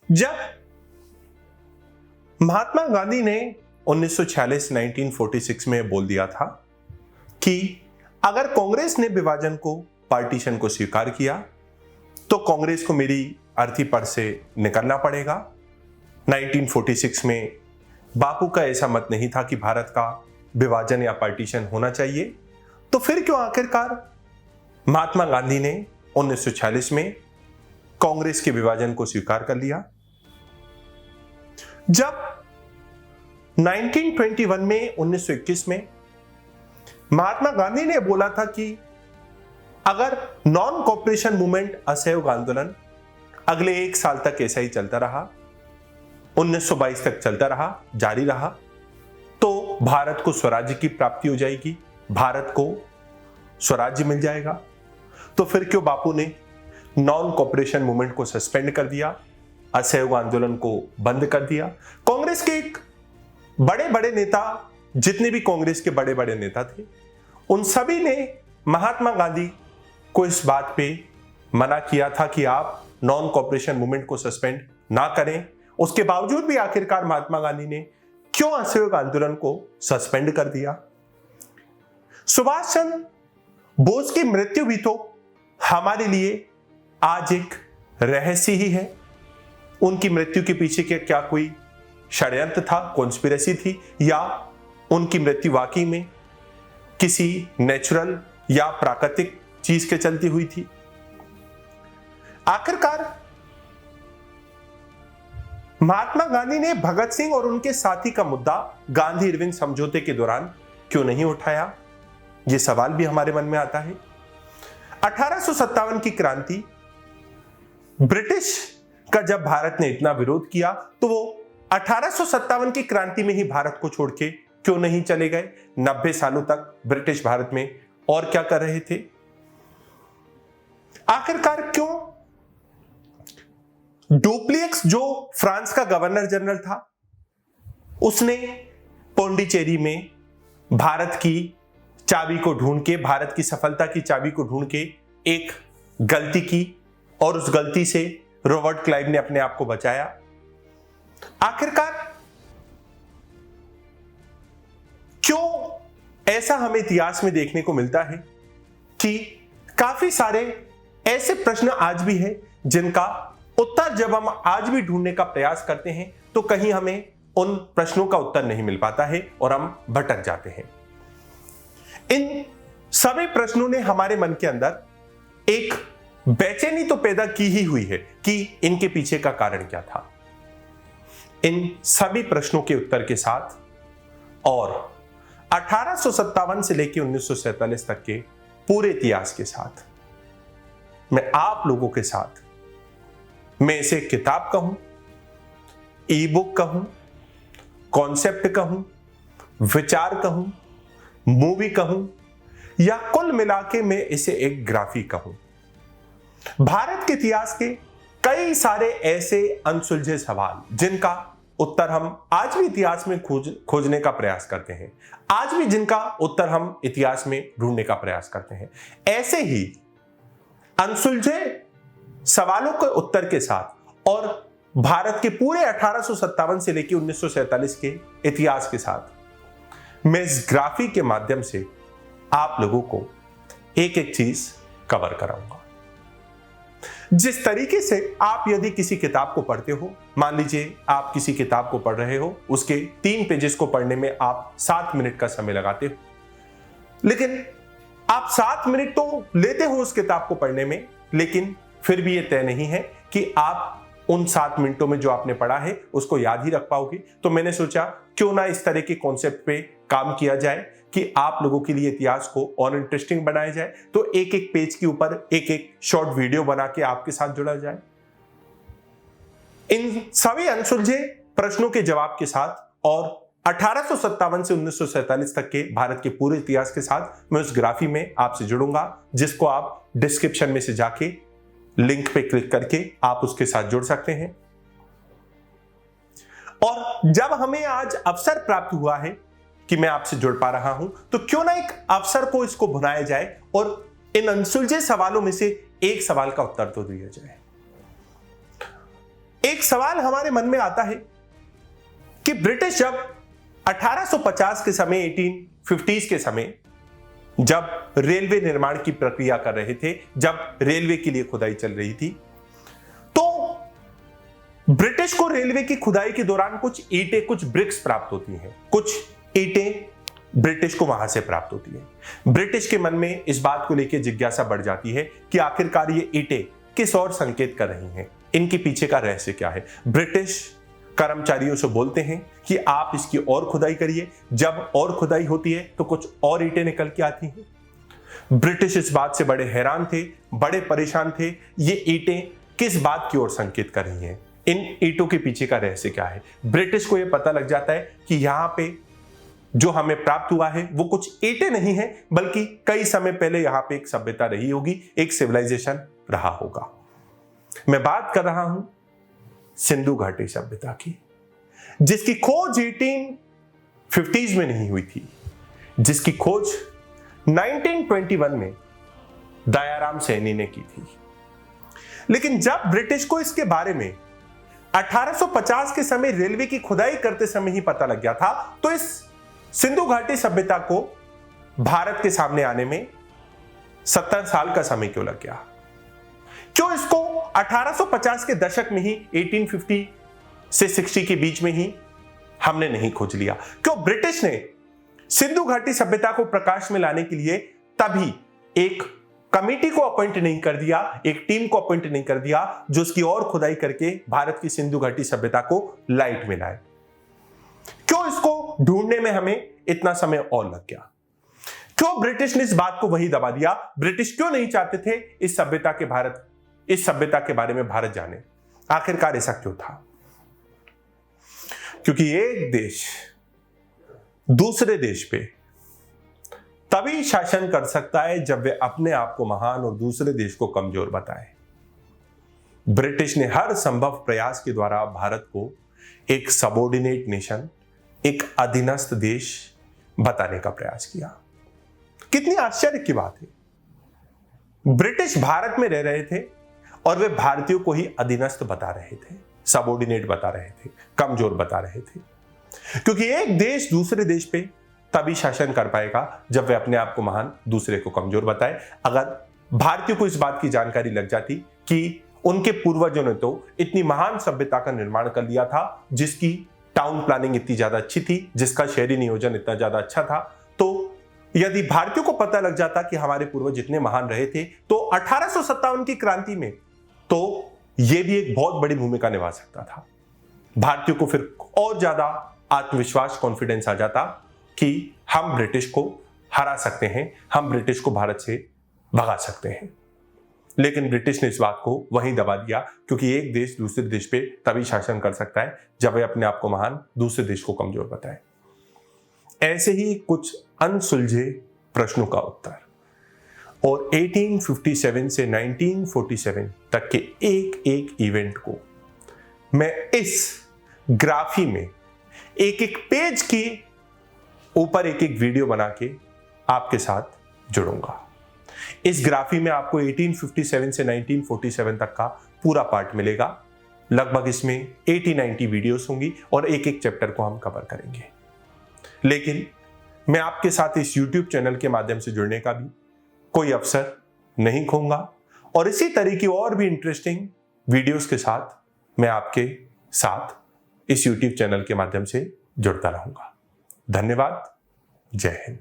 जब महात्मा गांधी ने 1946 में बोल दिया था कि अगर कांग्रेस ने विभाजन को, पार्टीशन को स्वीकार किया तो कांग्रेस को मेरी अर्थी पर से निकलना पड़ेगा। 1946 में बापू का ऐसा मत नहीं था कि भारत का विभाजन या पार्टीशन होना चाहिए, तो फिर क्यों आखिरकार महात्मा गांधी ने 1946 में कांग्रेस के विभाजन को स्वीकार कर लिया। जब 1921 में 1921 में महात्मा गांधी ने बोला था कि अगर नॉन कॉपरेशन मूवमेंट असहयोग आंदोलन अगले 1 साल तक ऐसा ही चलता रहा, 1922 तक चलता रहा, जारी रहा, तो भारत को स्वराज्य की प्राप्ति हो जाएगी, भारत को स्वराज्य मिल जाएगा। तो फिर क्यों बापू ने नॉन कॉपरेशन मूवमेंट को सस्पेंड कर दिया, असहयोग आंदोलन को बंद कर दिया? कांग्रेस के एक बड़े बड़े नेता, जितने भी कांग्रेस के बड़े बड़े नेता थे, उन सभी ने महात्मा गांधी को इस बात पे मना किया था कि आप नॉन कॉपरेशन मूवमेंट को सस्पेंड ना करें। उसके बावजूद भी आखिरकार महात्मा गांधी ने क्यों असहयोग आंदोलन को सस्पेंड कर दिया? सुभाष चंद्र बोस की मृत्यु भी तो हमारे लिए आज एक रहस्य ही है। उनकी मृत्यु के पीछे क्या कोई षड्यंत्र था, कॉन्स्पिरेसी थी, या उनकी मृत्यु वाकई में किसी नेचुरल या प्राकृतिक चीज के चलती हुई थी? आखिरकार महात्मा गांधी ने भगत सिंह और उनके साथी का मुद्दा गांधी इरविन समझौते के दौरान क्यों नहीं उठाया? यह सवाल भी हमारे मन में आता है। 1857 की क्रांति, ब्रिटिश का जब भारत ने इतना विरोध किया तो वो 1857 की क्रांति में ही भारत को छोड़ के क्यों नहीं चले गए? 90 सालों तक ब्रिटिश भारत में और क्या कर रहे थे? आखिरकार क्यों डुप्लिएक्स, जो फ्रांस का गवर्नर जनरल था, उसने पौंडीचेरी में भारत की चाबी को ढूंढ के, भारत की सफलता की चाबी को ढूंढ के एक गलती की और उस गलती से रॉबर्ट क्लाइव ने अपने आप को बचाया? आखिरकार क्यों ऐसा हमें इतिहास में देखने को मिलता है कि काफी सारे ऐसे प्रश्न आज भी हैं जिनका उत्तर जब हम आज भी ढूंढने का प्रयास करते हैं तो कहीं हमें उन प्रश्नों का उत्तर नहीं मिल पाता है और हम भटक जाते हैं। इन सभी प्रश्नों ने हमारे मन के अंदर एक बेचैनी तो पैदा की ही हुई है कि इनके पीछे का कारण क्या था। इन सभी प्रश्नों के उत्तर के साथ और 1857 से लेकर 1947 तक के पूरे इतिहास के साथ मैं आप लोगों के साथ, मैं इसे किताब कहूं, ई बुक कहूं, कॉन्सेप्ट कहूं, विचार कहूं, मूवी कहूं, या कुल मिला के मैं इसे एक ग्राफी कहूं, भारत के इतिहास के कई सारे ऐसे अनसुलझे सवाल जिनका उत्तर हम आज भी इतिहास में खोजने का प्रयास करते हैं, आज भी जिनका उत्तर हम इतिहास में ढूंढने का प्रयास करते हैं, ऐसे ही अनसुलझे सवालों के उत्तर के साथ और भारत के पूरे 1857 से लेकर 1947 के इतिहास के साथ मैं इस ग्राफी के माध्यम से आप लोगों को एक एक चीज कवर कराऊंगा। जिस तरीके से आप यदि किसी किताब को पढ़ते हो, मान लीजिए आप किसी किताब को पढ़ रहे हो, उसके 3 पेजेस को पढ़ने में आप 7 मिनट का समय लगाते हो, लेकिन आप 7 मिनट तो लेते हो उस किताब को पढ़ने में, लेकिन फिर भी यह तय नहीं है कि आप उन 7 मिनटों में जो आपने पढ़ा है उसको याद ही रख पाओगे। तो मैंने सोचा क्यों ना इस तरह के कॉन्सेप्ट पे काम किया जाए कि आप लोगों के लिए इतिहास को और इंटरेस्टिंग बनाया जाए। तो एक एक पेज के ऊपर एक एक शॉर्ट वीडियो बना के आपके साथ जुड़ा जाए। इन सभी अनसुलझे प्रश्नों के जवाब के साथ और 1857 से 1947 तक के भारत के पूरे इतिहास के साथ मैं उस ग्राफी में आपसे जुड़ूंगा, जिसको आप डिस्क्रिप्शन में से जाके लिंक पे क्लिक करके आप उसके साथ जुड़ सकते हैं। और जब हमें आज अवसर प्राप्त हुआ है कि मैं आपसे जुड़ पा रहा हूं, तो क्यों ना एक अवसर को इसको भुनाया जाए और इन अनसुलझे सवालों में से एक सवाल का उत्तर तो दिया जाए। एक सवाल हमारे मन में आता है कि ब्रिटिश जब 1850 के समय, 1850s के समय, जब रेलवे निर्माण की प्रक्रिया कर रहे थे, जब रेलवे के लिए खुदाई चल रही थी, तो ब्रिटिश को रेलवे की खुदाई के दौरान कुछ ईंटें, कुछ ब्रिक्स प्राप्त होती हैं, कुछ ईंटें ब्रिटिश को वहां से प्राप्त होती हैं। ब्रिटिश के मन में इस बात को लेकर जिज्ञासा बढ़ जाती है कि आखिरकार ये ईंटें किस ओर संकेत कर रही हैं, इनके पीछे का रहस्य क्या है। ब्रिटिश कर्मचारियों से बोलते हैं कि आप इसकी और खुदाई करिए। जब और खुदाई होती है तो कुछ और ईंटें निकल के आती हैं। ब्रिटिश इस बात से बड़े हैरान थे, बड़े परेशान थे, ये ईंटें किस बात की ओर संकेत कर रही हैं, इन ईंटों के पीछे का रहस्य क्या है। ब्रिटिश को यह पता लग जाता है कि यहां पे जो हमें प्राप्त हुआ है वो कुछ ईंटें नहीं है, बल्कि कई समय पहले यहां पे एक सभ्यता रही होगी, एक सिविलाइजेशन रहा होगा। मैं बात कर रहा हूं सिंधु घाटी सभ्यता की, जिसकी खोज 1850s में नहीं हुई थी, जिसकी खोज 1921 में दयाराम सैनी ने की थी। लेकिन जब ब्रिटिश को इसके बारे में 1850 के समय रेलवे की खुदाई करते समय ही पता लग गया था, तो इस सिंधु घाटी सभ्यता को भारत के सामने आने में 70 साल का समय क्यों लग गया? क्यों इसको 1850 के दशक में ही, 1850 से 60 के बीच में ही हमने नहीं खोज लिया? क्यों ब्रिटिश ने सिंधु घाटी सभ्यता को प्रकाश में लाने के लिए तभी एक कमेटी को अपॉइंट नहीं कर दिया, एक टीम को अपॉइंट नहीं कर दिया जो उसकी और खुदाई करके भारत की सिंधु घाटी सभ्यता को लाइट में लाए? क्यों इसको ढूंढने में हमें इतना समय और लग गया? क्यों ब्रिटिश ने इस बात को वहीं दबा दिया? ब्रिटिश क्यों नहीं चाहते थे इस सभ्यता के बारे में भारत जाने? आखिरकार ऐसा क्यों था? क्योंकि एक देश दूसरे देश पे तभी शासन कर सकता है जब वे अपने आप को महान और दूसरे देश को कमजोर बताए। ब्रिटिश ने हर संभव प्रयास के द्वारा भारत को एक सबऑर्डिनेट नेशन, एक अधीनस्थ देश बताने का प्रयास किया। कितनी आश्चर्य की बात है, ब्रिटिश भारत में रह रहे थे और वे भारतीयों को ही अधीनस्थ बता रहे थे, सबऑर्डिनेट बता रहे थे, कमजोर बता रहे थे। क्योंकि एक देश दूसरे देश पे तभी शासन कर पाएगा जब वे अपने आप को महान, दूसरे को कमजोर बताए। अगर भारतीयों को इस बात की जानकारी लग जाती कि उनके पूर्वजों ने तो इतनी महान सभ्यता का निर्माण कर लिया था, जिसकी टाउन प्लानिंग इतनी ज्यादा अच्छी थी, जिसका शहरी नियोजन इतना ज्यादा अच्छा था, तो यदि भारतीयों को पता लग जाता कि हमारे पूर्वज इतने महान रहे थे, तो 1857 की क्रांति में तो यह भी एक बहुत बड़ी भूमिका निभा सकता था। भारतीयों को फिर और ज्यादा आत्मविश्वास, कॉन्फिडेंस आ जाता कि हम ब्रिटिश को हरा सकते हैं, हम ब्रिटिश को भारत से भगा सकते हैं। लेकिन ब्रिटिश ने इस बात को वहीं दबा दिया, क्योंकि एक देश दूसरे देश पे तभी शासन कर सकता है जब वह अपने आप को महान, दूसरे देश को कमजोर बताए। ऐसे ही कुछ अनसुलझे प्रश्नों का उत्तर, और 1857 से 1947 तक के एक एक इवेंट को मैं इस ग्राफी में एक एक पेज के ऊपर एक एक वीडियो बना के आपके साथ जुड़ूंगा। इस ग्राफी में आपको 1857 से 1947 तक का पूरा पार्ट मिलेगा। लगभग इसमें 80-90 वीडियोस होंगी और एक एक चैप्टर को हम कवर करेंगे। लेकिन मैं आपके साथ इस YouTube चैनल के माध्यम से जुड़ने का भी कोई अवसर नहीं खोऊंगा, और इसी तरह की और भी इंटरेस्टिंग वीडियोस के साथ मैं आपके साथ इस YouTube चैनल के माध्यम से जुड़ता रहूंगा। धन्यवाद। जय हिंद।